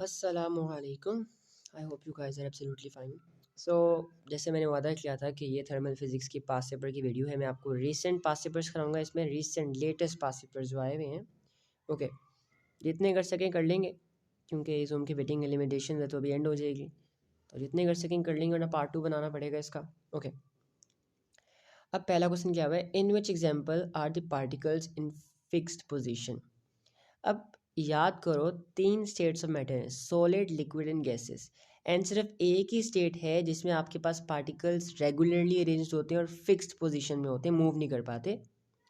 अस्सलामुअलैकुम। I hope you guys are absolutely fine. So जैसे मैंने वादा किया था कि ये थर्मल फिज़िक्स की पास्ट पेपर की वीडियो है, मैं आपको रीसेंट पास्ट पेपर्स कराऊंगा। इसमें रीसेंट लेटेस्ट पास्ट पेपर्स जो आए हुए हैं, ओके, जितने कर सकें कर लेंगे, क्योंकि जूम की वेटिंग लिमिटेशन है तो अभी एंड हो जाएगी, तो जितने कर सकें कर लेंगे, वरना पार्ट 2 बनाना पड़ेगा इसका। ओके, अब पहला क्वेश्चन क्या हुआ है, in which example are the particles in fixed position. अब याद करो, तीन स्टेट्स ऑफ मैटर हैं, solid, liquid and gases, and सिर्फ एक ही स्टेट है जिसमें आपके पास पार्टिकल्स रेगुलरली अरेंज्ड होते हैं और फिक्स्ड पोजीशन में होते हैं, मूव नहीं कर पाते,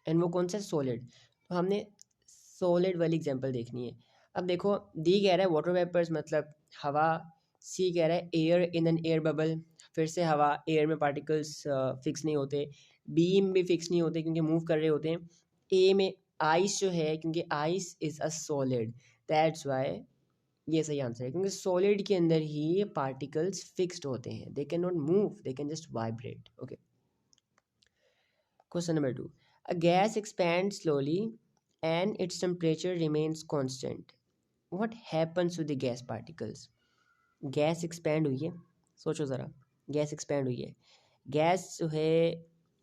एंड वो कौन सा है, सॉलिड। तो हमने सॉलिड वाली एग्जांपल देखनी है। अब देखो, डी कह रहा है वाटर वेपर्स मतलब हवा, सी कह रहा है air in an air bubble, फिर से हवा, एयर में पार्टिकल्स फिक्स नहीं होते, बी में भी फिक्स नहीं होते क्योंकि मूव कर रहे होते हैं, ए में आइस जो है, क्योंकि ice is a solid, that's why ये सही आंसर है, क्योंकि सॉलिड के अंदर ही पार्टिकल्स फिक्स्ड होते हैं, they can not move, they can just vibrate. Okay, question number 2, a gas expand slowly and its temperature remains constant, what happens to the gas particles. Gas expand हुई है, सोचो ज़रा, gas expand हुई है, gas जो है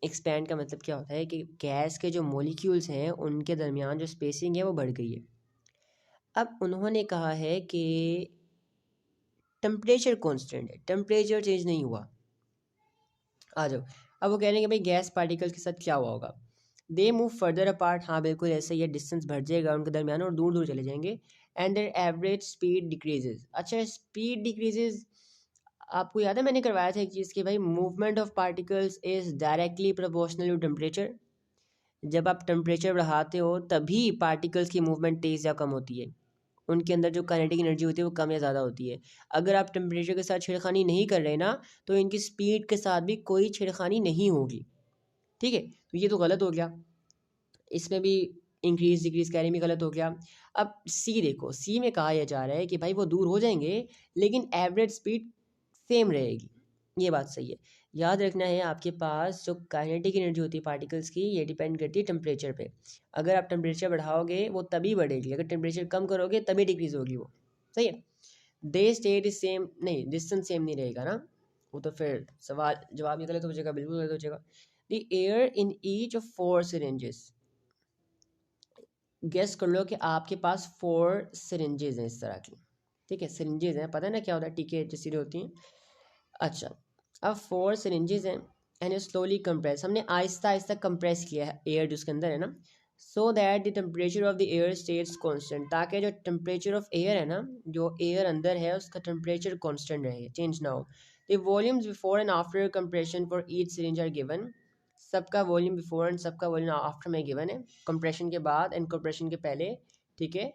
expand का मतलब क्या होता है कि गैस के जो मॉलिक्यूल्स हैं उनके दरमियान जो स्पेसिंग है वो बढ़ गई है। अब उन्होंने कहा है कि टेम्परेचर कांस्टेंट है, टेम्परेचर चेंज नहीं हुआ। आ जाओ, अब वो कह रहे हैं कि भाई गैस पार्टिकल्स के साथ क्या हुआ होगा, दे मूव फर्दर अपार्ट, हाँ बिल्कुल ऐसे, ये डिस्टेंस बढ़ जाएगा उनके दरमियान और दूर दूर चले जाएंगे, and there average speed decreases. अच्छा, स्पीड डिक्रीजेज, आपको याद है मैंने करवाया था एक चीज़ कि भाई movement of particles is directly proportional to temperature. जब आप टेम्परेचर बढ़ाते हो तभी पार्टिकल्स की मूवमेंट तेज़ या कम होती है, उनके अंदर जो काइनेटिक एनर्जी होती है वो कम या ज़्यादा होती है। अगर आप टेम्परेचर के साथ छेड़खानी नहीं कर रहे ना, तो इनकी स्पीड के साथ भी कोई छेड़खानी नहीं होगी। ठीक है, तो ये तो गलत हो गया, इसमें भी इंक्रीज डिक्रीज कैरी में गलत हो गया। अब सी देखो, सी में कहा यह जा रहा है कि भाई वो दूर हो जाएंगे लेकिन एवरेज स्पीड सेम रहेगी, ये बात सही है। याद रखना है, आपके पास जो काइनेटिक एनर्जी होती है पार्टिकल्स की, ये डिपेंड करती है टेम्परेचर पे। अगर आप टेम्परेचर बढ़ाओगे वो तभी बढ़ेगी, अगर टेम्परेचर कम करोगे तभी डिक्रीज होगी वो, सही है। दे स्टेट इज सेम नहीं, डिस्टेंस सेम नहीं रहेगा ना, वो तो फिर सवाल जवाब ही गलत हो जाएगा, बिल्कुल गलत हो जाएगा। The air in each of 4 syringes, guess कर लो कि आपके पास 4 सिरिंजेज हैं इस तरह की, ठीक है, सिरिंजेज हैं, पता है ना क्या होता है, टीके जैसी होती हैं। अच्छा, अब 4 सिरिंजेज हैं एंड स्लोली कंप्रेस, हमने आहिस्ता आहिस्ता कंप्रेस किया है एयर जो उसके अंदर है ना, so that the temperature of the air states constant, ताकि जो टेम्परेचर ऑफ एयर है ना, जो एयर अंदर है उसका टेम्परेचर कांस्टेंट रहे, चेंज ना हो। The volumes before and after compression for each syringe are given, सबका वॉल्यूम बिफोर एंड सबका वॉल्यूम आफ्टर में गिवन है, कंप्रेशन के बाद एंड कंप्रेशन के पहले, ठीक है।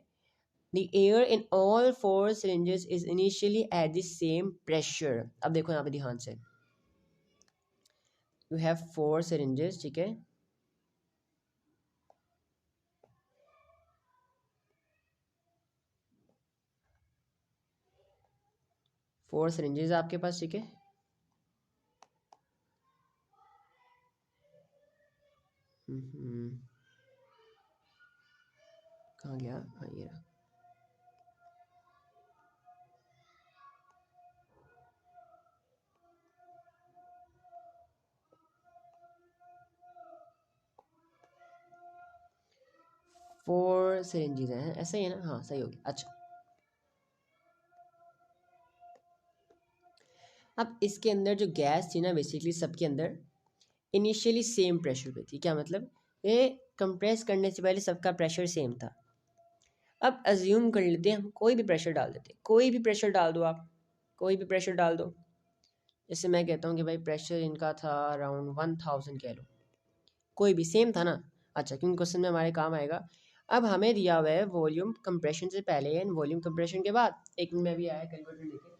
The air in all 4 syringes is initially at the same pressure। अब देखो यहाँ पे ध्यान से, you have 4 syringes, ठीक है, 4 syringes आपके पास, ठीक है। कहाँ गया, हाँ ये रहा। फोर सिरिंजेस हैं, ऐसा ही है ना, हाँ सही हो गया। अच्छा, अब इसके अंदर जो गैस थी ना, बेसिकली सबके अंदर इनिशियली सेम प्रेशर पे थी, क्या मतलब, ये कंप्रेस करने से पहले सबका प्रेशर सेम था। अब अज्यूम कर लेते हैं, हम कोई भी प्रेशर डाल देते हैं, कोई भी प्रेशर डाल दो आप, कोई भी प्रेशर डाल दो, जैसे मैं कहता हूँ कि भाई प्रेशर इनका था अराउंड 1000 कह लो, कोई भी सेम था ना। अच्छा, क्योंकि क्वेश्चन में हमारे काम आएगा। अब हमें दिया हुआ है वॉल्यूम कंप्रेशन से पहले एंड वॉल्यूम कंप्रेशन के बाद, एक मिनट में भी आया कैलकुलेटर लेके,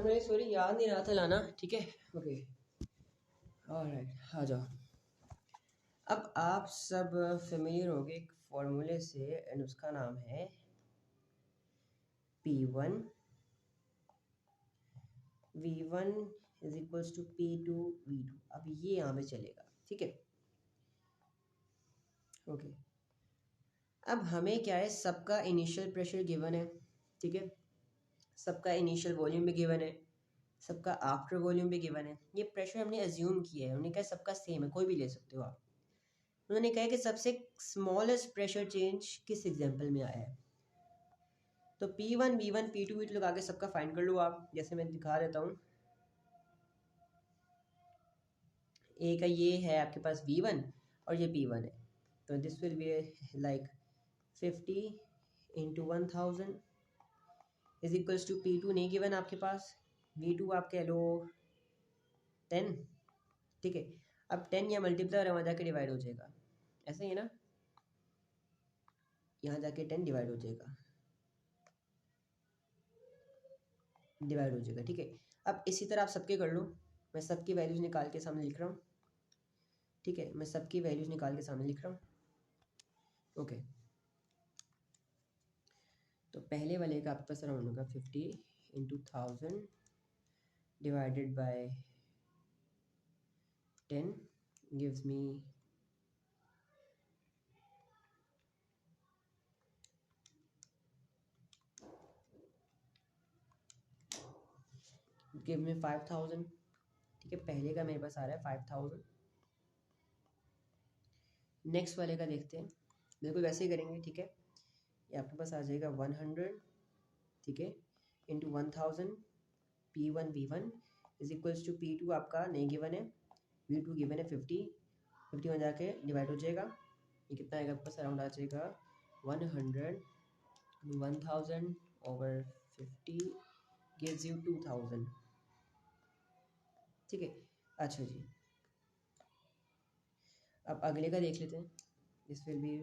मेरी सॉरी याद नहीं रहा था लाना, ठीक है। ओके ऑलराइट, आ जाओ। अब आप सब फेमिलियर हो गए एक फॉर्मूले से, एंड उसका नाम है P1 V1 is equals to P2 V2। अब ये यहाँ पे चलेगा, ठीक है। ओके अब हमें क्या है, सबका इनिशियल प्रेशर गिवन है, ठीक है। सबका इनिशियल वॉल्यूम भी गिवन है, सबका आफ्टर वॉल्यूम भी गिवन है। ये प्रेशर हमने अज्यूम किया है, उन्होंने कहा सबका सेम है, कोई भी ले सकते हो आप। उन्होंने कहा कि सबसे स्मॉलेस्ट प्रेशर चेंज किस एग्जांपल में आया है। तो P1 V1 P2 V2 लगा के सबका फाइंड कर लो आप, जैसे मैं दिखा देता हूँ। ए का ये है आपके पास V1 और ये P1 है, तो this will be like 50 into 1000 is equals to P2 नहीं गिवन आपके पास, V2 आप कह लो 10, ठीक है। अब 10 या मल्टीप्लाई और वहाँ जाके डिवाइड हो जाएगा, ऐसा ही है ना, यहाँ जाके 10 डिवाइड हो जाएगा, डिवाइड हो जाएगा, ठीक है। अब इसी तरह आप सबके कर लो, मैं सबकी वैल्यूज निकाल के सामने लिख रहा हूँ, ठीक है। मैं सबकी वैल्यूज निकाल के सामने लिख रहा हूँ, ओके। तो पहले वाले का आपके पास अराउंड होगा 50 into 1000 divided by 10 gives me give me 5000, ठीक है। पहले का मेरे पास आ रहा है 5000। नेक्स्ट वाले का देखते हैं, बिल्कुल वैसे ही करेंगे, ठीक है। ये आपके पास आ जाएगा 100, ठीक है, into 1000 P1 V1 is equals to P2 आपका नहीं गिवन है, V2 गिवन है 50 में जाके डिवाइड हो जाएगा। ये कितना आएगा आपके पास, अराउंड आ जाएगा 100 1000 ओवर 50 गिव्स यू 2000, ठीक है। अच्छा जी, अब अगले का देख लेते हैं। This will B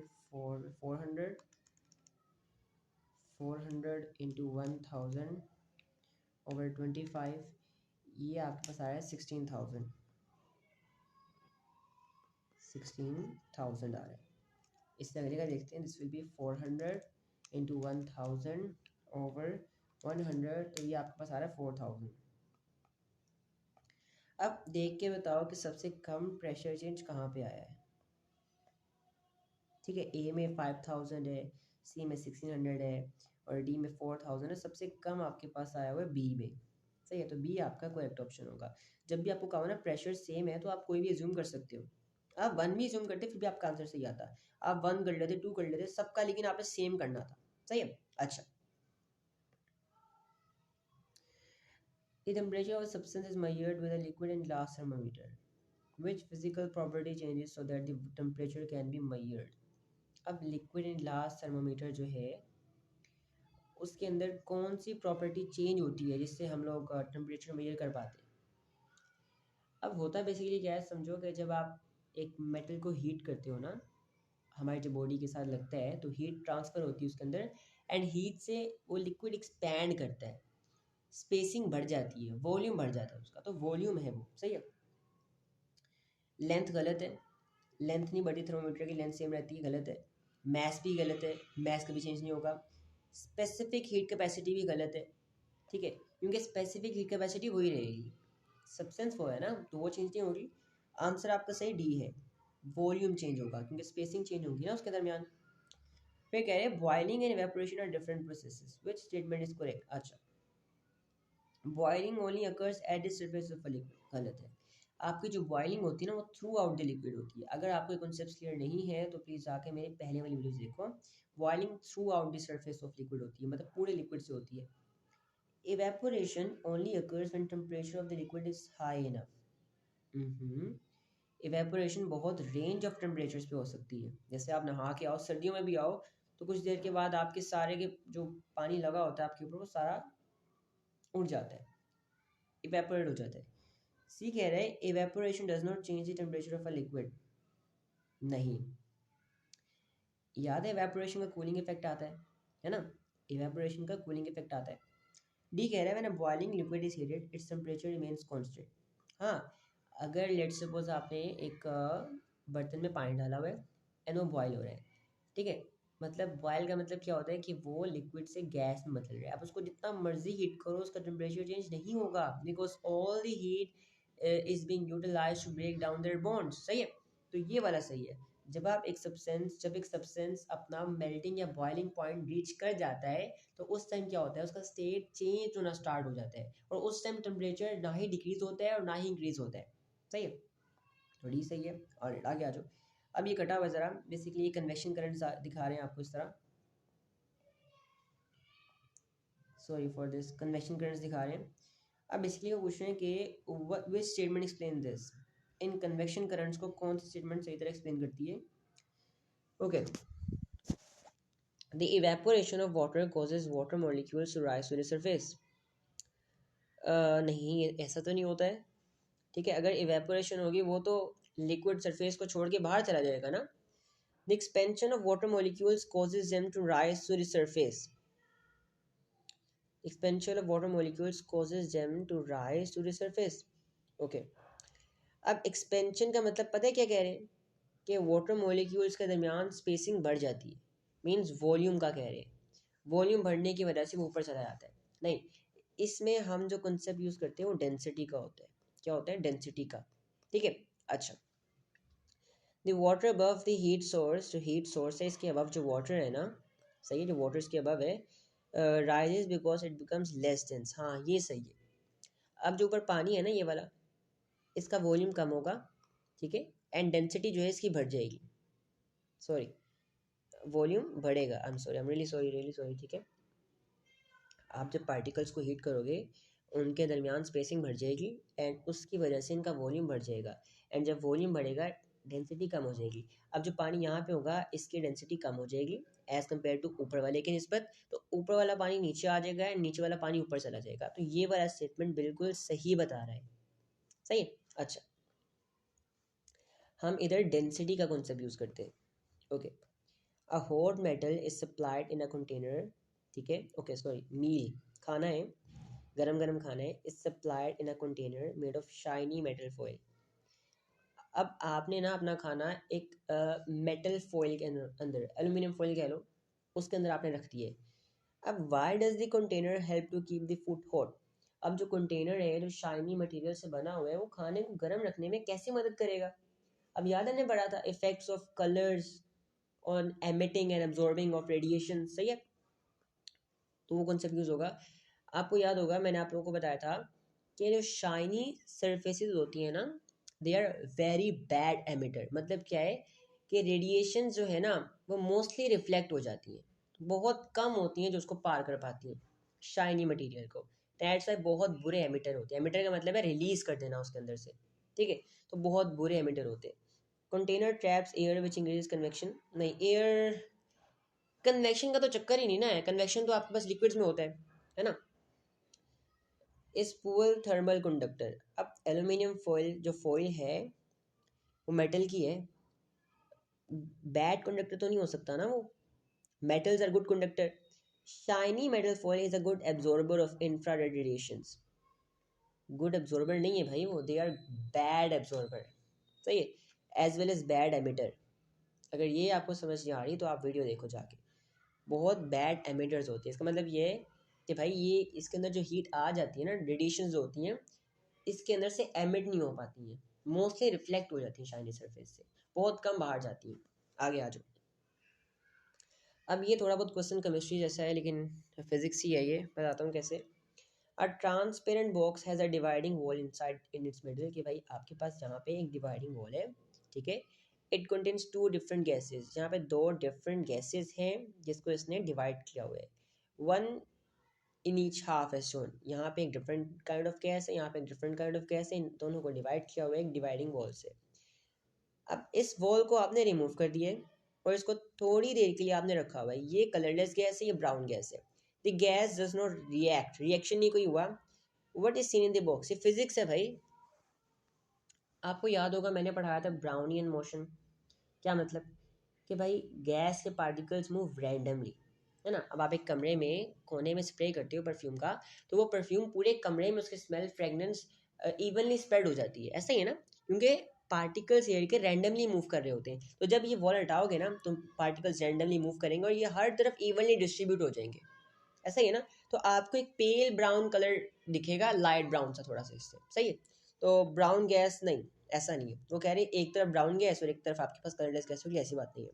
400 into 1000 over 25, ये आपके पास आया 16,000 आ रहा है। इससे अगले का देखते हैं। This will B 400 into 1000 over 100, तो ये आपके पास आ रहा है 4000। अब देख के बताओ कि सबसे कम प्रेशर चेंज कहाँ पे आया है, ठीक है। ए में 5000 है, सी में 1600 है और डी में 4000 है। सबसे कम आपके पास आया हुआ है बी में, सही है। तो बी आपका करेक्ट ऑप्शन होगा। जब भी आपको कहा ना प्रेशर सेम है, तो आप कोई भी एज्यूम कर सकते हो। आप 1 भी एज्यूम करते फिर भी आपका आंसर सही आता। आप 1 कर लेते, 2 कर लेते, सबका लेकिन आपने सेम करना था, सही है। अच्छा, the temperature of a substance is measured with a liquid and glass thermometer. Which physical property changes so that the temperature can be measured? अब लिक्विड एंड ग्लास थर्मोमीटर जो है उसके अंदर कौन सी प्रॉपर्टी चेंज होती है जिससे हम लोग टेम्परेचर मेजर कर पाते हैं। अब होता बेसिकली क्या है, समझो कि जब आप एक मेटल को हीट करते हो ना, हमारी जो बॉडी के साथ लगता है, तो हीट ट्रांसफ़र होती है उसके अंदर, एंड हीट से वो लिक्विड एक्सपैंड करता है, स्पेसिंग बढ़ जाती है, वॉल्यूम बढ़ जाता है उसका, तो वॉल्यूम है वो, सही है। लेंथ गलत है, लेंथ नहीं बढ़ती, थर्मोमीटर की लेंथ सेम रहती है, गलत है। मैस भी गलत है, मैस कभी चेंज नहीं होगा। स्पेसिफिक हीट कैपेसिटी भी गलत है, ठीक है, क्योंकि स्पेसिफिक हीट कैपेसिटी वही रहेगी, सब्सटेंस वो है ना, तो वो चेंज नहीं होगी। आंसर आपका सही डी है, वॉल्यूम चेंज होगा क्योंकि स्पेसिंग चेंज होगी ना उसके दरमियान। फिर कह रहे हैं boiling and evaporation are different processes, which statement is correct. अच्छा, boiling only occurs at the surface of a liquid, गलत है। आपकी जो बॉइलिंग होती है ना वो थ्रू आउट द लिक्विड होती है। अगर आपको कॉन्सेप्ट क्लियर नहीं है तो प्लीज़ जाके मेरे पहले वाली वीडियोस देखो। Boiling through out the surface of liquid होती है, मतलब पूरे लिक्विड से होती है। Evaporation only occurs when temperature of the liquid is high enough. Evaporation बहुत रेंज ऑफ टेम्परेचर्स पे हो सकती है। जैसे आप नहा के आओ, सर्दियों में भी आओ, तो कुछ देर के बाद आपके सारे के जो पानी लगा होता है आपके ऊपर वो सारा उड़ जाता है, इवेपोरेट हो जाता है। सी कह रहा है evaporation does not change the temperature of a liquid. नहीं, याद है इवेपोरेशन का कूलिंग इफेक्ट आता है ना, इवेपोरेशन का कूलिंग इफेक्ट आता है। डी कह रहा है when a boiling liquid is heated it's temperature remains constant. हाँ, अगर लेट्स सपोज आपने एक बर्तन में पानी डाला हुआ है एंड वो बॉयल हो रहा है, ठीक है, मतलब बॉयल का मतलब क्या होता है कि वो लिक्विड से गैस में बदल रहा है। आप उसको जितना मर्जी हीट करो उसका टेम्परेचर चेंज नहीं होगा, because all the heat is being utilised to break down their bonds. सही है, तो ये वाला सही है। जब एक सब्सटेंस अपना मेल्टिंग या बॉइलिंग पॉइंट रीच कर जाता है तो उस टाइम क्या होता है, उसका स्टेट चेंज होना स्टार्ट हो जाता है, और उस टाइम टेम्परेचर ना ही डिक्रीज होता है और ना ही इंक्रीज होता है। सही है, तो डी सही है। और आगे आ जाओ। अब ये कटा हुआ ज़रा, बेसिकली ये कन्वेक्शन करंट दिखा रहे हैं आपको इस तरह, sorry for this, convection currents दिखा रहे हैं। अब बेसिकली वो पूछ रहे हैं कि विच स्टेटमेंट एक्सप्लेन दिस, इन कन्वेक्शन करंट्स को कौन सी स्टेटमेंट सही तरह एक्सप्लेन करती है। Okay, the evaporation of water causes water molecules to rise to the surface. नहीं, ऐसा तो नहीं होता है। ठीक है, अगर इवेपोरेशन होगी वो तो लिक्विड सरफेस को छोड़ के बाहर चला जाएगा ना। The expansion of water molecules causes them to rise to the surface. Expansion of water molecules causes them to rise to the surface. Okay. अब एक्सपेंशन का मतलब पता है क्या कह रहे हैं, कि वाटर मॉलिक्यूल्स के दरमियान स्पेसिंग बढ़ जाती है, मींस वॉल्यूम का कह रहे हैं, वॉल्यूम बढ़ने की वजह से वो ऊपर चला जाता है। नहीं, इसमें हम जो कंसेप्ट यूज़ करते हैं वो डेंसिटी का होता है। क्या होता है, डेंसिटी का। ठीक है, अच्छा, the water above the heat source, जो हीट सोर्स है इसके अबव जो वाटर है ना, सही है, जो वाटर इसके अबव है, rises because it becomes less dense. हाँ, ये सही है। अब जो ऊपर पानी है ना ये वाला, इसका वॉल्यूम कम होगा, ठीक है, एंड डेंसिटी जो है इसकी बढ़ जाएगी, सॉरी, वॉल्यूम बढ़ेगा, I am sorry, I am really sorry, ठीक है। आप जब पार्टिकल्स को हीट करोगे उनके दरमियान स्पेसिंग बढ़ जाएगी एंड उसकी वजह से इनका वॉल्यूम बढ़ जाएगा, एंड जब वॉल्यूम बढ़ेगा डेंसिटी कम हो जाएगी। अब जो पानी यहाँ पे होगा इसकी डेंसिटी कम हो जाएगी एज़ कम्पेयर टू ऊपर वाले के निस्बत, तो ऊपर वाला पानी नीचे आ जाएगा एंड नीचे वाला पानी ऊपर चला जाएगा। तो ये वाला स्टेटमेंट बिल्कुल सही बता रहा है। सही है, अच्छा, हम इधर डेंसिटी का कॉन्सेप्ट यूज़ करते हैं। Okay, a hot metal is supplied in a container, ठीक है, ओके सॉरी, मील, खाना है, गरम गरम खाना है, is supplied in a container made of shiny metal foil. अब आपने ना अपना खाना एक मेटल फॉइल के अंदर एल्यूमिनियम फॉइल कह लो, उसके अंदर आपने रख दिए। अब why does the container help to keep the food hot. अब जो कंटेनर है जो शाइनी मटेरियल से बना हुआ है वो खाने को गर्म रखने में कैसे मदद करेगा। अब याद है, पढ़ा था effects of colours on emitting and absorbing of radiation. सही है, तो वो कॉन्सेप्ट यूज होगा। आपको याद होगा मैंने आप लोगों को बताया था कि जो शाइनी सरफेसेस होती हैं ना, they are very bad emitter. मतलब क्या है कि रेडिएशन जो है ना वो मोस्टली रिफ्लेक्ट हो जाती हैं, बहुत कम होती हैं जो उसको पार कर पाती हैं शाइनी मटेरियल को। दैट्स वाई बहुत बुरे एमिटर होते हैं। एमिटर का मतलब है रिलीज कर देना उसके अंदर से, ठीक है, तो बहुत बुरे एमिटर होते हैं। Container traps air which increase convection. नहीं, एयर कन्वेक्शन का तो चक्कर ही नहीं ना है, कन्वेक्शन तो आपके पास लिक्विड्स में होता है ना। इस पुअर थर्मल कंडक्टर। अब एल्यूमिनियम फॉइल जो फॉइल है वो मेटल की है, बैड कंडक्टर तो नहीं हो सकता ना वो, metals are good conductor. Shiny metal foil is a good absorber of infrared radiations. Good absorber नहीं है भाई वो, दे आर बैड एब्जॉर्बर। सही है, as well as bad emitter. अगर ये आपको समझ नहीं आ रही तो आप वीडियो देखो जाके, बहुत बैड एमिटर्स होते हैं। इसका मतलब ये है कि भाई ये इसके अंदर जो हीट आ जाती है ना, रेडिएशन जो होती हैं इसके अंदर से एमिट नहीं हो पाती हैं, मोस्टली रिफ्लेक्ट हो जाती हैं शाइनी सरफेस से, बहुत कम बाहर जाती हैं। आगे आ जाओ। अब ये थोड़ा बहुत क्वेश्चन केमिस्ट्री जैसा है लेकिन फिजिक्स ही है, ये बताता हूँ कैसे। A transparent box has a dividing wall inside in its middle. कि भाई आपके पास यहाँ पे एक डिवाइडिंग वॉल है, ठीक है, it contains two different gases. यहाँ पे दो डिफरेंट गैसेज हैं जिसको इसने डिवाइड किया हुआ है, one in each half as shown. यहाँ पे एक डिफरेंट काइंड ऑफ गैस है, यहाँ पे एक डिफरेंट काइंड ऑफ गैस है, इन दोनों को डिवाइड किया हुआ है एक डिवाइडिंग वॉल से। अब इस वॉल को आपने रिमूव कर दिया है और इसको थोड़ी देर के लिए आपने रखा हुआ है। ये कलरलेस गैस है, ये ब्राउन गैस है। The gas does not react, reaction नहीं कोई हुआ। What is seen in the box, ये फिजिक्स है भाई। आपको याद होगा मैंने पढ़ाया था ब्राउनियन मोशन। क्या मतलब कि भाई गैस के पार्टिकल्स मूव रैंडमली, है ना। अब आप एक कमरे में कोने में स्प्रे करते हो परफ्यूम का, तो वो परफ्यूम पूरे कमरे में उसकी स्मेल फ्रेगनेंस इवनली स्प्रेड हो जाती है, ऐसा ही है ना, क्योंकि पार्टिकल्स एयर के रैंडमली मूव कर रहे होते हैं। तो जब ये वॉल हटाओगे ना तो पार्टिकल्स रैंडमली मूव करेंगे और ये हर तरफ इवनली डिस्ट्रीब्यूट हो जाएंगे, ऐसा ही है ना। तो आपको एक पेल ब्राउन कलर दिखेगा, लाइट ब्राउन सा थोड़ा सा इससे, सही है। तो ब्राउन गैस नहीं, ऐसा नहीं है, वो कह रहे हैं एक तरफ ब्राउन गैस और एक तरफ आपके पास कलरलेस गैस होगी, ऐसी बात नहीं है।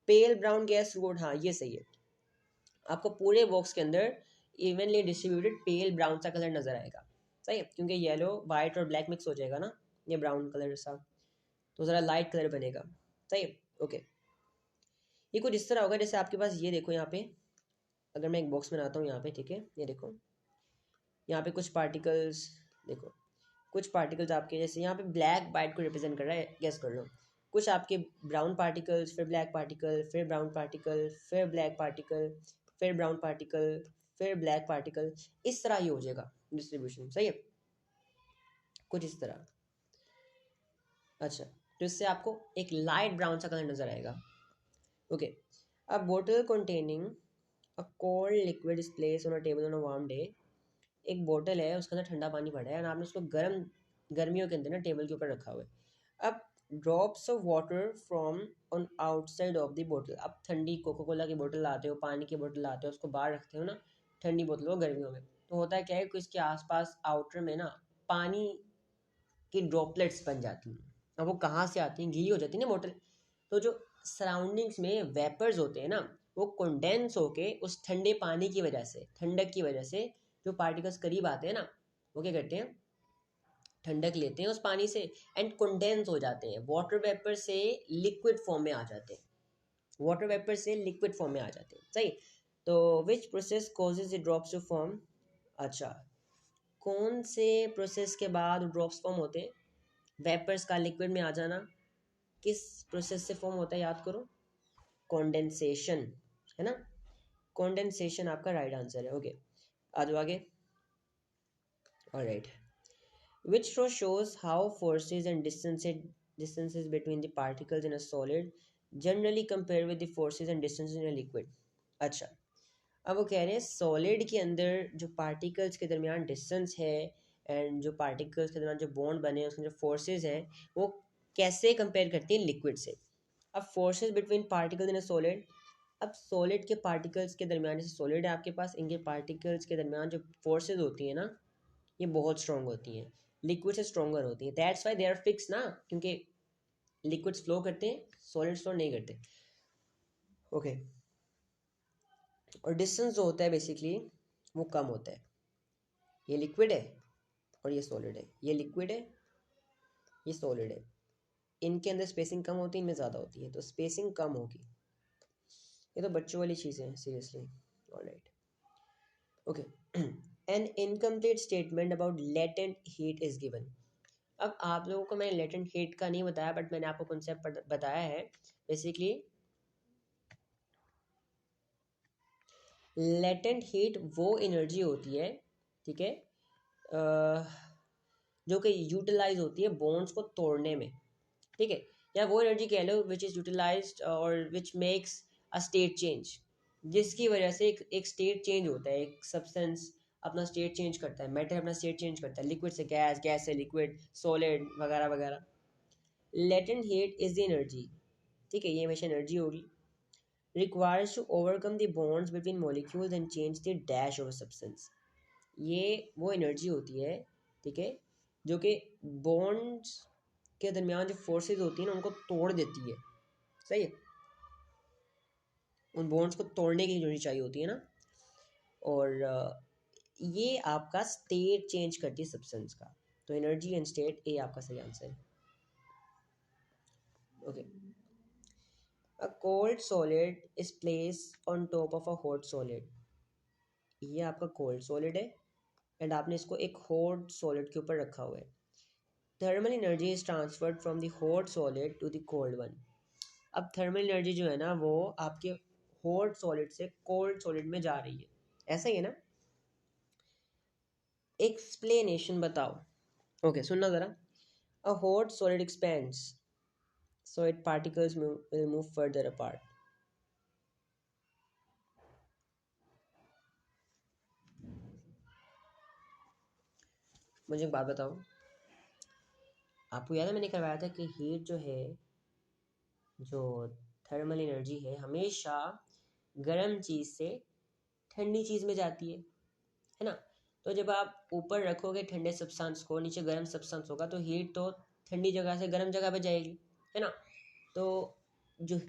पेल ब्राउन गैस गुड, हाँ ये सही है। आपको पूरे बॉक्स के अंदर इवनली डिस्ट्रीब्यूटेड पेल ब्राउन सा कलर नजर आएगा, सही है, क्योंकि येलो वाइट और ब्लैक मिक्स हो जाएगा ना, ये ब्राउन कलर सा, तो ज़रा लाइट कलर बनेगा, सही है। ओके, ये कुछ इस तरह होगा जैसे आपके पास ये देखो यहाँ पे, अगर मैं एक बॉक्स बनाता हूँ यहाँ पे, ठीक है, ये देखो यहाँ पे कुछ पार्टिकल्स, देखो कुछ पार्टिकल्स आपके जैसे यहाँ पे ब्लैक वाइट को रिप्रेजेंट कर रहा है, गेस कर लो। कुछ आपके ब्राउन पार्टिकल्स, फिर ब्लैक पार्टिकल, फिर ब्राउन पार्टिकल, फिर ब्लैक पार्टिकल, फिर ब्राउन पार्टिकल, फिर ब्लैक पार्टिकल, इस तरह ही हो जाएगा डिस्ट्रीब्यूशन, सही है, कुछ इस तरह। अच्छा, तो इससे आपको एक लाइट ब्राउन सा कलर नजर आएगा। ओके, अ बोतल containing a cold liquid is place on a table on a warm day. एक बोतल है, उसके अंदर ठंडा पानी पड़ा है और आपने उसको गर्मियों के अंदर ना टेबल के ऊपर रखा हुआ है। अब drops of water from on outside of the बोतल, अब ठंडी कोको कोला की बोतल लाते हो, पानी की बोतल लाते हो, उसको बाहर रखते हो ना, ठंडी बोतल को गर्मियों में, तो होता है क्या है कि इसके आसपास आउटर में ना पानी की ड्रॉपलेट्स बन जाती हैं। अब वो कहाँ से आती हैं, गीली हो जाती है ना बोतल, तो जो सराउंडिंग्स में वेपर्स होते हैं ना, वो कंडेंस होके उस ठंडे पानी की वजह से, ठंडक की वजह से, जो पार्टिकल्स करीब आते हैं ना, वो क्या करते हैं, ठंडक लेते हैं उस पानी से एंड कंडेंस हो जाते हैं, वाटर वेपर से लिक्विड फॉर्म में आ जाते हैं, वाटर वेपर से लिक्विड फॉर्म में आ जाते हैं, सही। तो which process causes the drops to form. अच्छा, कौन से प्रोसेस के बाद ड्रॉप्स फॉर्म होते हैं, वेपर्स का लिक्विड में आ जाना, किस प्रोसेस से फॉर्म होता है, याद करो, कॉन्डेंसेशन, है ना, कॉन्डेंसेशन आपका राइट आंसर है। ओके, आ जाओ आगे। Alright, which row shows how forces and distances between the particles in a solid generally compare with the forces and distances in a liquid। अच्छा, अब वो कह रहे हैं सॉलिड के अंदर जो पार्टिकल्स के दरमियान डिस्टेंस है एंड जो पार्टिकल्स के दरमियान जो बॉन्ड बने हैं उसमें जो फोर्सेस हैं वो कैसे कंपेयर करती हैं लिक्विड से। अब forces between particles in a solid, अब सॉलिड के पार्टिकल्स के दरमियान, जैसे सॉलिड है आपके पास, इनके पार्टिकल्स के दरमियान जो फोर्सेस होती हैं ना, ये बहुत स्ट्रॉन्ग होती हैं, लिक्विड से स्ट्रॉन्गर होती हैं, that's why they are fix ना, क्योंकि लिक्विड्स फ्लो करते हैं, सॉलिड्स फ्लो नहीं करते। ओके, और डिस्टेंस जो होता है बेसिकली वो कम होता है, ये लिक्विड है और ये सॉलिड है, ये लिक्विड है, ये सॉलिड है, इनके अंदर स्पेसिंग कम होती है, इनमें ज़्यादा होती है, तो स्पेसिंग कम होगी। ये तो बच्चों वाली चीज़ें हैं seriously. Alright, okay, N incomplete statement about latent heat is given. अब आप लोगों को मैंने लेटेंट हीट का नहीं बताया, बट मैंने आपको कॉन्सेप्ट बताया है। बेसिकली लेटेंट हीट वो एनर्जी होती है, ठीक है, जो कि यूटिलाइज होती है बॉन्ड्स को तोड़ने में, ठीक है, या वो एनर्जी कह लो विच इज़ यूटिलाइज्ड और which makes a state change, जिसकी वजह से एक स्टेट चेंज होता है, एक सब्सटेंस अपना स्टेट चेंज करता है, मैटर अपना स्टेट चेंज करता है, लिक्विड से गैस, गैस से लिक्विड, सॉलिड वगैरह वगैरह। Latent heat is the energy, ठीक है, ये हमेशा एनर्जी होगी, requires to overcome the bonds between molecules and change the dash of a substance। ये वो एनर्जी होती है, ठीक है, जो कि बॉन्ड्स के दरमियान जो फोर्सेस होती हैं ना उनको तोड़ देती है, सही है, उन बॉन्ड्स को तोड़ने की एनर्जी चाहिए होती है ना, और ये आपका स्टेट चेंज करती है सब्सटेंस का, तो एनर्जी एंड स्टेट, ये आपका सही आंसर है। Okay, a cold solid is place on top of a hot solid, ये आपका कोल्ड सॉलिड है एंड आपने इसको एक हॉट सॉलिड के ऊपर रखा हुआ है। Thermal energy is transferred from the hot solid to the cold one. अब थर्मल एनर्जी जो है ना वो आपके हॉट सॉलिड से कोल्ड सॉलिड में जा रही है, ऐसा ही है ना। एक्सप्लेनेशन बताओ। ओके, सुनना ज़रा। A hot solid expends so its particles will move further apart। मुझे एक बात बताओ, आपको याद है मैंने करवाया था कि हीट जो है, जो थर्मल एनर्जी है हमेशा गर्म चीज़ से ठंडी चीज़ में जाती है ना। तो जब आप ऊपर रखोगे ठंडे सब्सटेंस को, नीचे गर्म सब्सटेंस होगा, तो हीट तो ठंडी जगह से गर्म जगह पे जाएगी, है ना। तो जो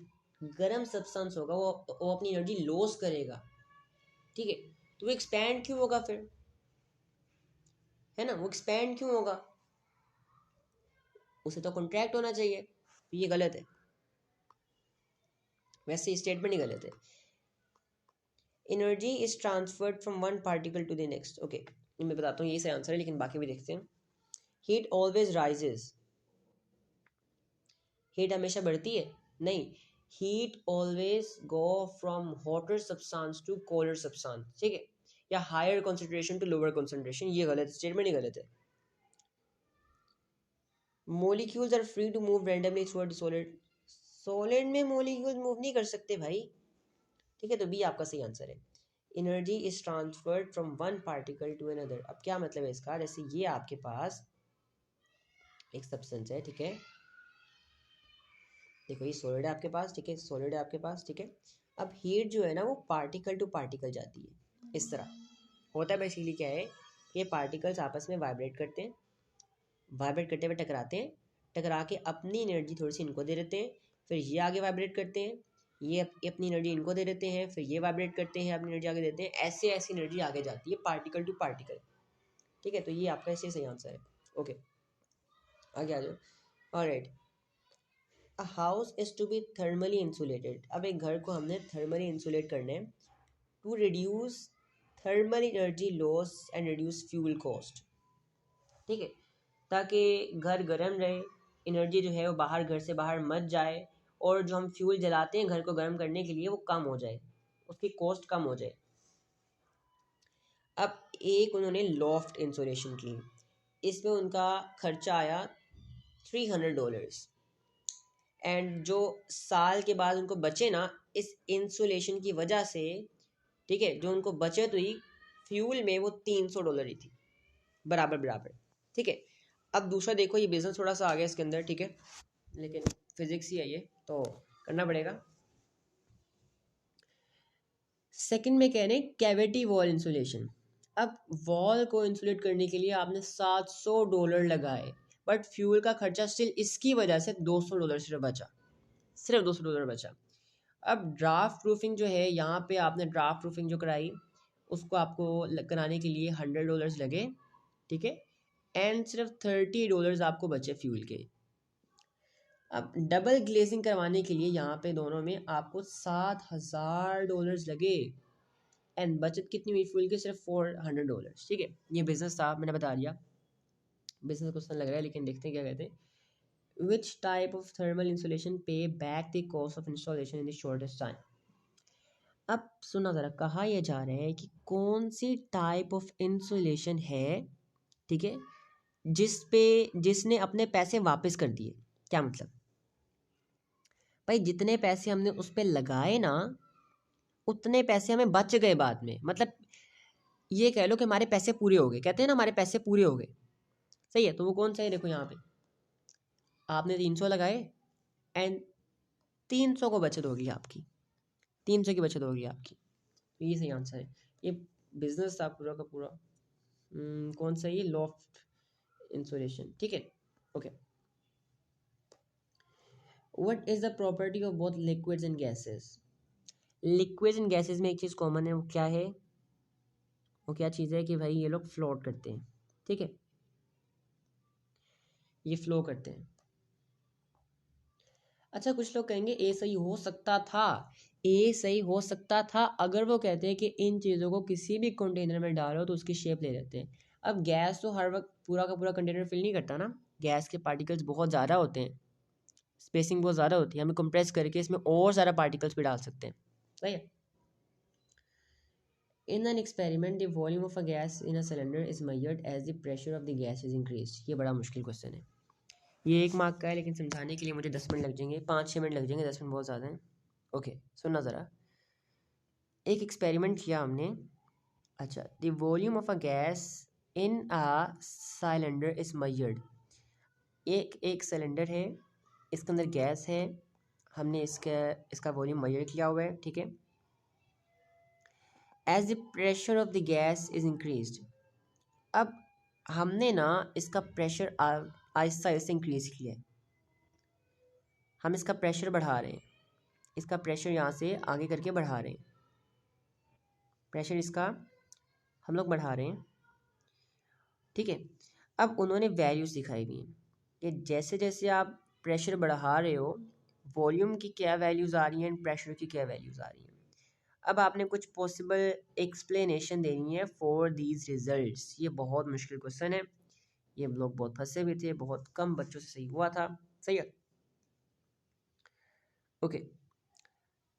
गर्म सब्सटेंस होगा वो अपनी एनर्जी लॉस करेगा, ठीक है। तो वो एक्सपैंड क्यों होगा फिर, है ना, वो एक्सपैंड क्यों होगा, उसे तो कॉन्ट्रैक्ट होना चाहिए। तो ये गलत है, वैसे स्टेटमेंट ही गलत है। Energy is transferred from one particle to the next. Okay, मैं बताता हूँ यही सही आंसर है, लेकिन बाकी भी देखते हैं। हीट ऑलवेज राइजेज, हीट हमेशा बढ़ती है, नहीं, heat always go from hotter substance to colder substance, ठीक है, या higher concentration to lower concentration. ये गलत स्टेटमेंट ही गलत है। Molecules are free to move randomly through the solid, solid में मोलिक्यूल्स मूव नहीं कर सकते भाई, ठीक है। तो बी आपका सही आंसर है। Energy is transferred from one particle to another. अब क्या मतलब है इसका, जैसे ये आपके पास एक सब्सटेंस है, ठीक है, देखो ये सॉलिड है आपके पास, ठीक है, सॉलिड है आपके पास, ठीक है। अब हीट जो है ना वो पार्टिकल टू पार्टिकल जाती है, इस तरह होता है। बेसिकली क्या है, ये पार्टिकल्स आपस में वाइब्रेट करते हैं, वाइब्रेट करते हुए टकराते हैं, टकरा के अपनी एनर्जी थोड़ी सी इनको दे देते हैं, फिर ये आगे वाइब्रेट करते हैं, ये अपनी एनर्जी इनको दे देते हैं, फिर ये वाइब्रेट करते हैं, अपनी एनर्जी आगे देते हैं, ऐसे ऐसी एनर्जी आगे जाती है पार्टिकल टू पार्टिकल, ठीक है। तो ये आपका ऐसे सही आंसर है। ओके, आगे आ जाओ। Alright, a house is to be thermally insulated. अब एक घर को हमने थर्मली इंसुलेट करना है to reduce thermal energy loss and reduce fuel cost, ठीक है, ताकि घर गर्म रहे, एनर्जी जो है वो बाहर, घर से बाहर मत जाए, और जो हम फ्यूल जलाते हैं घर को गर्म करने के लिए वो कम हो जाए, उसकी कॉस्ट कम हो जाए। अब एक उन्होंने लॉफ्ट इंसुलेशन की, इसमें उनका खर्चा आया $300, एंड जो साल के बाद उनको बचे ना इस इंसुलेशन की वजह से, ठीक है, जो उनको बचत हुई फ्यूल में वो $300 ही थी, बराबर बराबर, ठीक है। अब दूसरा देखो, ये बिजनेस थोड़ा सा आ गया इसके अंदर, ठीक है, लेकिन फिजिक्स ही है ये तो करना पड़ेगा। सेकंड में कह रहे हैं कैविटी वॉल इंसुलेशन। अब वॉल को इंसुलेट करने के लिए आपने $700 लगाए, बट फ्यूल का खर्चा स्टिल इसकी वजह से $200 सिर्फ बचा, सिर्फ $200 बचा। अब ड्राफ्ट प्रूफिंग जो है, यहाँ पे आपने ड्राफ्ट प्रूफिंग जो कराई उसको आपको कराने के लिए $100 लगे, ठीक है, एंड सिर्फ $30 आपको बचे फ्यूल के। अब डबल ग्लेजिंग करवाने के लिए यहाँ पे दोनों में आपको $7,000 लगे, एंड बचत कितनी हुई फ्यूल की, सिर्फ $400, ठीक है। ये बिजनेस था, मैंने बता दिया, बिजनेस क्वेश्चन लग रहा है, लेकिन देखते हैं क्या कहते हैं। Which type of thermal insulation pay back the cost of installation in the shortest time. अब सुना ज़रा, कहा यह जा रहा है कि कौन सी टाइप ऑफ इंसुलेशन है, ठीक है, जिसने अपने पैसे वापस कर दिए। क्या मतलब भाई, जितने पैसे हमने उस पर लगाए ना उतने पैसे हमें बच गए बाद में, मतलब ये कह लो कि हमारे पैसे पूरे हो गए, कहते हैं ना हमारे पैसे पूरे हो गए, सही है। तो वो कौन सा है, देखो यहाँ पे आपने 300 लगाए एंड 300 को बचत होगी आपकी, 300 की बचत होगी आपकी, तो ये सही आंसर है। ये बिजनेस था पूरा का पूरा। कौन सा, ये लॉफ्ट इंसुलेशन, ठीक है। Okay, what is the property of both liquids and gases. Liquids and gases में एक चीज़ कॉमन है, वो क्या है, वो क्या चीज़ है कि भाई ये लोग फ्लोट करते हैं, ठीक है, ये फ्लो करते हैं। अच्छा, कुछ लोग कहेंगे ए सही हो सकता था, ए सही हो सकता था अगर वो कहते हैं कि इन चीज़ों को किसी भी कंटेनर में डालो तो उसकी शेप ले लेते हैं। अब गैस तो हर वक्त पूरा का पूरा कंटेनर फिल नहीं करता ना, गैस के पार्टिकल्स बहुत ज़्यादा होते हैं, स्पेसिंग बहुत ज़्यादा होती है, हमें कंप्रेस करके इसमें और ज़्यादा पार्टिकल्स भी डाल सकते हैं, सही है। In an experiment, the volume of a gas in a cylinder is measured as the pressure of the gas is increased। ये बड़ा मुश्किल क्वेश्चन है, ये 1 मार्क का है, लेकिन समझाने के लिए मुझे 10 मिनट लग जाएंगे, 5-6 मिनट लग जाएंगे, 10 मिनट बहुत ज़्यादा है। ओके, सुनना ज़रा, एक एक्सपेरिमेंट किया हमने। अच्छा, the volume of a gas in a cylinder is measured, एक सिलेंडर है, इसके अंदर गैस है, हमने इसका वॉल्यूम मेजर किया हुआ है, ठीक है। As the pressure of the gas is increased, अब हमने ना इसका प्रेशर आहिस्ता आहिस्ता इंक्रीज किया है, हम इसका प्रेशर बढ़ा रहे हैं, इसका प्रेशर यहाँ से आगे करके बढ़ा रहे हैं, प्रेशर इसका हम लोग बढ़ा रहे हैं, ठीक है। अब उन्होंने वैल्यूज़ दिखाई हुई हैं कि जैसे जैसे आप प्रेशर बढ़ा रहे हो वॉल्यूम की क्या वैल्यूज़ आ रही हैं, प्रेशर की क्या वैल्यूज़ आ रही हैं। अब आपने कुछ पॉसिबल एक्सप्लेनेशन देनी है फॉर दीज रिजल्ट्स। ये बहुत मुश्किल क्वेश्चन है, ये लोग बहुत फंसे हुए थे, बहुत कम बच्चों से सही हुआ था, सही है। ओके,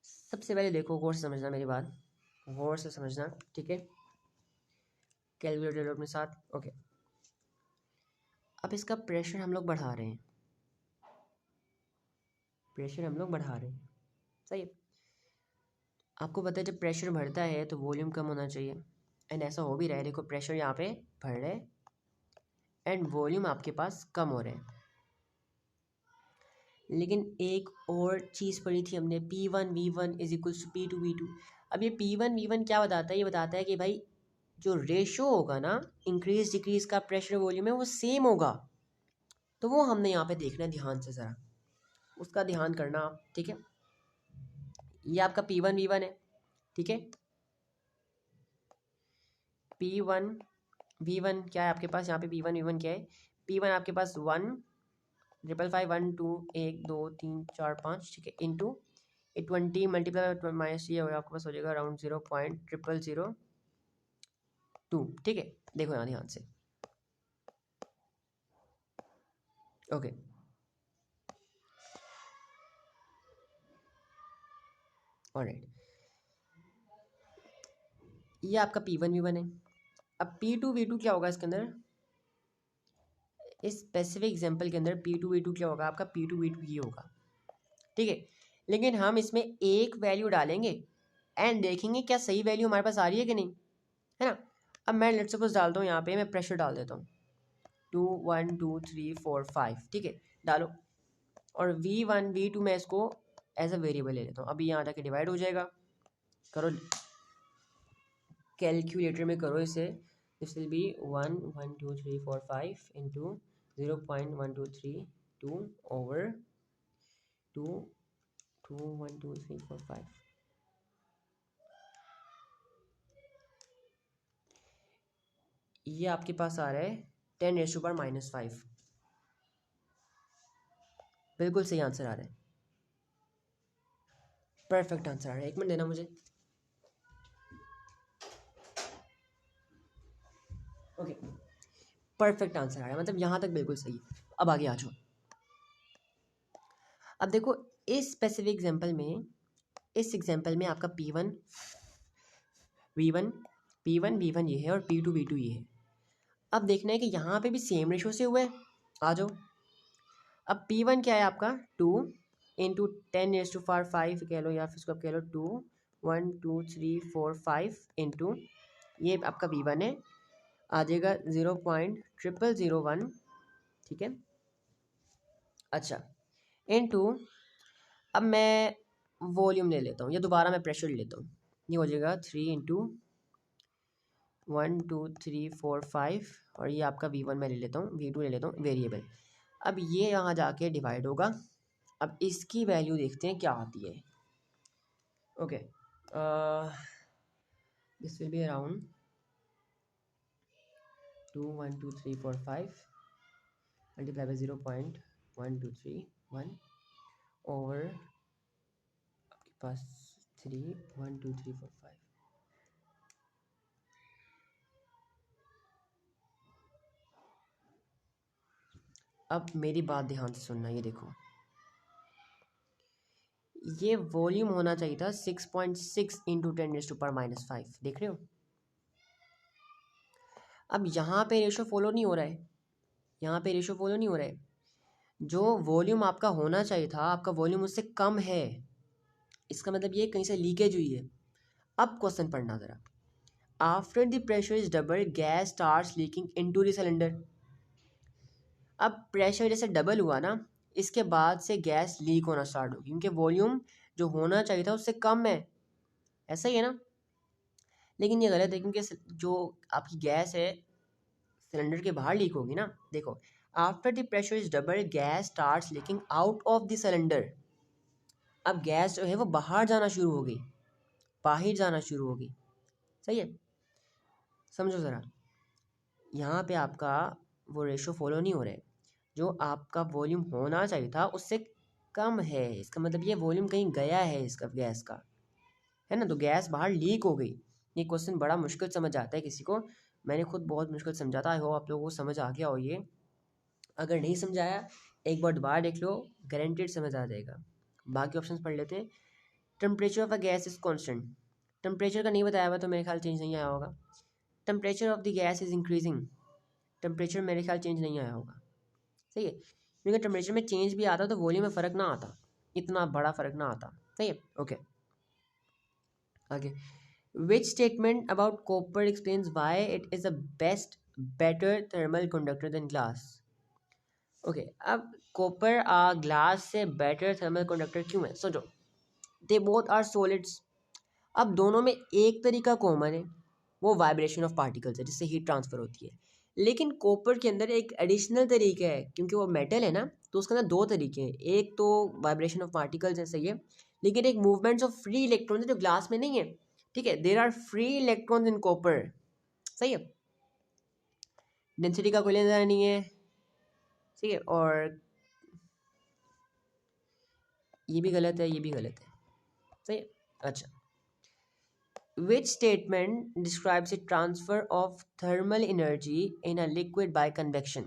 सबसे पहले देखो, गौर से समझना मेरी बात, गौर से समझना, ठीक है। कैलकुलेटर अपने साथ, ओके। अब इसका प्रेशर हम लोग बढ़ा रहे हैं, प्रेशर हम लोग बढ़ा रहे हैं, सही है। आपको पता है जब प्रेशर बढ़ता है तो वॉल्यूम कम होना चाहिए, एंड ऐसा हो भी रहा है, देखो प्रेशर यहाँ पे बढ़ रहा है एंड वॉल्यूम आपके पास कम हो रहा है। लेकिन एक और चीज़ पढ़ी थी हमने, P1V1 is equals to P2V2। अब ये P1V1 क्या बताता है, ये बताता है कि भाई जो रेशो होगा ना इंक्रीज डिक्रीज का प्रेशर वॉल्यूम है वो सेम होगा, तो वो हमने यहाँ पे देखना है ध्यान से, ज़रा उसका ध्यान करना आप, ठीक है। ये आपका P1V1 है, ठीक है। P1V1 क्या है आपके पास, यहाँ पे P1V1 क्या है, P1 आपके पास 1,555 1 2 1 2 3 4 5, ठीक है, इंटू 20 मल्टीप्लाई माइनस ये होगा आपके पास हो जाएगा अराउंड 0.0002, ठीक है। देखो यहाँ ध्यान से, ओके। ऑलराइट, ये आपका P1V1 है। अब P2V2 क्या होगा इसके अंदर, इस स्पेसिफिक एग्जांपल के अंदर P2V2 क्या होगा आपका, P2V2 ये होगा, ठीक है। लेकिन हम इसमें एक वैल्यू डालेंगे एंड देखेंगे क्या सही वैल्यू हमारे पास आ रही है कि नहीं, है ना। अब मैं लेट्स सपोज डालता हूँ यहाँ पे, मैं प्रेशर डाल देता हूँ 2 1 2 3 4 5, ठीक है, डालो। और V1 V2 मैं इसको एज अ वेरिएबल ले लेता हूँ, अभी यहाँ जाके डिवाइड हो जाएगा, करो कैलकुलेटर में करो इसे, this will B 1 1 2 3 4 5 into 0.1232 over 2 2 1 2 3 4 5, ये आपके पास आ रहा है 10⁻⁻5, बिल्कुल सही आंसर आ रहा है, परफेक्ट आंसर आ रहा है। एक मिनट देना मुझे, ओके, परफेक्ट आंसर आ रहा है, मतलब यहाँ तक बिल्कुल सही है। अब आगे आ जाओ, अब देखो इस स्पेसिफिक एग्जांपल में, इस एग्जांपल में आपका P1V1 ये है और P2V2 ये है। अब देखना है कि यहाँ पे भी सेम रेशो से हुआ है, आ जाओ। अब P1 क्या है आपका 2 इंटू 10⁻⁵ कह लो, या फिर इसको आप कह लो 2 1 2 3 4 5 इंटू ये आपका P1 है, आ जाएगा 0.0001, ठीक है। अच्छा, इंटू अब मैं वॉल्यूम ले लेता हूँ या दोबारा मैं प्रेशर ले लेता हूँ, ये हो जाएगा 3 इंटू 1 2 3 4 5, और ये आपका V1 मैं ले लेता हूँ, V2 ले लेता हूँ वेरिएबल। अब ये यहाँ जाके डिवाइड होगा, अब इसकी वैल्यू देखते हैं क्या आती है, okay. This will be around 2 1 2 3 4 5 multiply by 0.1231 over आपके पास 3 1 2 3 4 5। अब मेरी बात ध्यान से सुनना, ये देखो ये वॉल्यूम होना चाहिए था 6.6 इंटू 10⁻⁻5, देख रहे हो। अब यहाँ पे रेशो फॉलो नहीं हो रहा है, यहाँ पे रेशो फॉलो नहीं हो रहा है, जो वॉल्यूम आपका होना चाहिए था आपका वॉल्यूम उससे कम है, इसका मतलब ये कहीं से लीकेज हुई है। अब क्वेश्चन पढ़ना ज़रा, after the pressure is double gas starts leaking into the cylinder. अब प्रेशर जैसे डबल हुआ ना, इसके बाद से गैस लीक होना स्टार्ट होगी क्योंकि वॉल्यूम जो होना चाहिए था उससे कम है। ऐसा ही है ना, लेकिन ये गलत है क्योंकि जो आपकी गैस है सिलेंडर के बाहर लीक होगी ना। देखो, after the pressure is double gas starts leaking out of the cylinder. अब गैस जो है वो बाहर जाना शुरू हो गई, बाहर जाना शुरू हो गई। सही है, समझो ज़रा, यहाँ पे आपका वो रेशो फॉलो नहीं हो रहा है। जो आपका वॉल्यूम होना चाहिए था उससे कम है, इसका मतलब ये वॉल्यूम कहीं गया है इसका गैस का, है ना। तो गैस बाहर लीक हो गई। ये क्वेश्चन बड़ा मुश्किल समझ आता है किसी को, मैंने खुद बहुत मुश्किल समझा था। आई होप आप लोगों को समझ आ गया हो ये। अगर नहीं समझाया एक बार दोबारा देख लो, गारंटेड समझ आ जाएगा। बाकी ऑप्शंस पढ़ लेते हैं। Temperature of a gas is constant. Temperature का नहीं बताया हुआ तो मेरे ख्याल चेंज नहीं आया होगा। Temperature of the gas is increasing. Temperature मेरे ख्याल चेंज नहीं आया होगा। सही है, क्योंकि टेम्परेचर में चेंज भी आता तो वॉल्यूम में फ़र्क ना आता, इतना बड़ा फ़र्क ना आता। सही है, ओके आगे। Which statement about copper explains why it is the best better thermal conductor than glass. Okay, अब कॉपर ग्लास से बेटर थर्मल कंडक्टर क्यों है? सोचो, दे बोथ आर सॉलिड्स। अब दोनों में एक तरीका कॉमन है, वो वाइब्रेशन ऑफ पार्टिकल्स है जिससे हीट ट्रांसफ़र होती है। लेकिन कॉपर के अंदर एक एडिशनल तरीका है, क्योंकि वो मेटल है ना, तो उसके अंदर दो तरीके हैं। एक तो वाइब्रेशन ऑफ पार्टिकल्स है, सही है, लेकिन एक मूवमेंट्स ऑफ फ्री इलेक्ट्रॉन है जो ग्लास में नहीं है। ठीक है, there are free electrons in copper. सही है, डेंसिटी का कोई लेना नहीं है। ठीक है, और ये भी गलत है, ये भी गलत है। सही है, अच्छा। Which statement describes the transfer of thermal energy in a liquid by convection?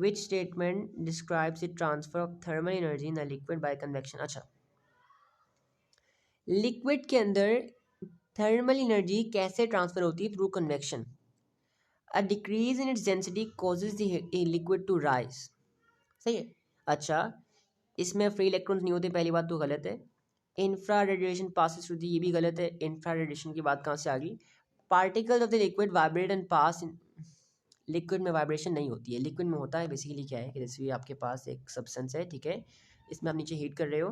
Which statement describes the transfer of thermal energy in a liquid by convection? अच्छा, लिक्विड के अंदर थर्मल एनर्जी कैसे ट्रांसफर होती है? Through convection. A decrease in its density causes the liquid to rise. सही है, अच्छा, इसमें फ्री इलेक्ट्रॉन्स नहीं होते, पहली बात तो गलत है। Infra radiation passes through the, ये भी गलत है। इंफ्रा रेडिएशन की बात कहाँ से आ गई? Particles of the liquid vibrate and pass in. Liquid में वाइब्रेशन नहीं होती है, लिक्विड में होता है बेसिकली क्या है कि जैसे भी आपके पास एक सब्सटेंस है, ठीक है, इसमें आप नीचे हीट कर रहे हो,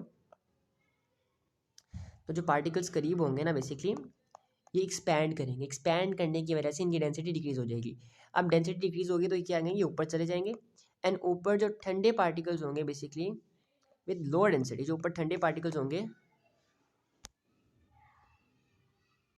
तो जो पार्टिकल्स करीब होंगे ना बेसिकली ये एक्सपैंड करेंगे, एक्सपैंड करने की वजह से इनकी डेंसिटी डिक्रीज हो जाएगी। अब डेंसिटी डिक्रीज होगी तो ये क्या आएंगे, ये ऊपर चले जाएंगे। एंड ऊपर जो ठंडे पार्टिकल्स होंगे बेसिकली विद लोअर डेंसिटी, जो ऊपर ठंडे पार्टिकल्स होंगे